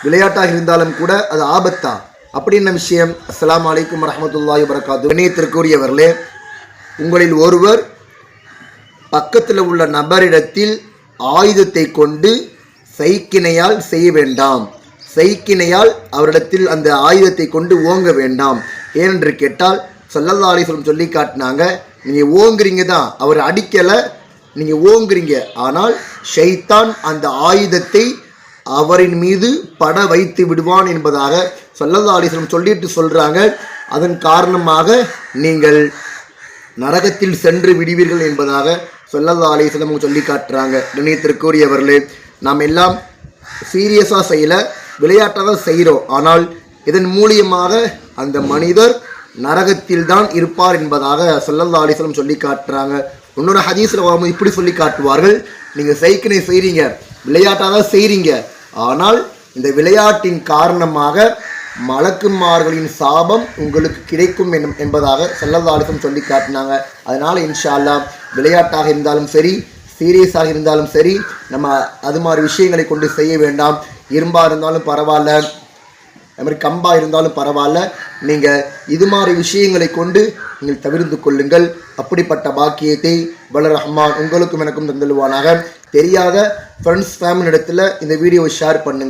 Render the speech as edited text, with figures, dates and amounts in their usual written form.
விளையாட்டாக இருந்தாலும் கூட அது ஆபத்தா அப்படின்ன விஷயம். அஸ்ஸலாமு அலைக்கும் வரஹ்மத்துல்லாஹி வபரகாத்துஹு. கண்ணியத்திற்குரியவர்களே, உங்களில் ஒருவர் பக்கத்தில் உள்ள நபரிடத்தில் ஆயுதத்தை கொண்டு சைக்கினையால் செய்ய வேண்டாம். சைக்கினையால் அவரிடத்தில் அந்த ஆயுதத்தை கொண்டு ஓங்க வேண்டாம். ஏனென்று கேட்டால் ஸல்லல்லாஹு அலைஹி வஸல்லம் சொல்லி காட்டினாங்க, நீங்கள் ஓங்குறீங்க தான், அவர் அடிக்கலை, நீங்கள் ஓங்குறீங்க, ஆனால் ஷைத்தான் அந்த ஆயுதத்தை அவரின் மீது பட வைத்து விடுவான் என்பதாக ஸல்லல்லாஹு அலைஹி வஸல்லம் சொல்லிட்டு சொல்கிறாங்க. அதன் காரணமாக நீங்கள் நரகத்தில் சென்று விடுவீர்கள் என்பதாக ஸல்லல்லாஹு அலைஹி வஸல்லம் சொல்லி காட்டுறாங்க. கண்ணியத்திற்குரியவர்களே, நாம் எல்லாம் சீரியஸாக செய்யலை, விளையாட்டாக தான் செய்கிறோம். ஆனால் இதன் மூலியமாக அந்த மனிதர் நரகத்தில் தான் இருப்பார் என்பதாக ஸல்லல்லாஹு அலைஹி வஸல்லம் சொல்லி காட்டுறாங்க. இன்னொரு ஹதீஸில் வரும்போது இப்படி சொல்லி காட்டுவார்கள், நீங்கள் சைக்கினை செய்கிறீங்க, விளையாட்டாக தான் செய்கிறீங்க, ஆனால் இந்த விளையாட்டின் காரணமாக மலக்குமார்களின் சாபம் உங்களுக்கு கிடைக்கும் என்பதாக ஸல்லல்லாஹு அலைஹி வஸல்லம் சொல்லி காட்டினாங்க. அதனால் இன்ஷா அல்லாஹ் விளையாட்டாக இருந்தாலும் சரி, சீரியஸாக இருந்தாலும் சரி, நம்ம அது மாதிரி விஷயங்களை கொண்டு செய்ய வேண்டாம். இரும்பாக இருந்தாலும் பரவாயில்ல, அது மாதிரி கம்பாக இருந்தாலும் பரவாயில்ல, நீங்கள் இது மாதிரி விஷயங்களை கொண்டு நீங்கள் தவிர்த்து கொள்ளுங்கள். அப்படிப்பட்ட பாக்கியத்தை வல்ல ரஹ்மான் உங்களுக்கும் எனக்கும் தந்தல்வானாக. தெரியாத ஃப்ரெண்ட்ஸ் ஃபேமிலி இடத்துல இந்த வீடியோவை ஷேர் பண்ணுங்கள்.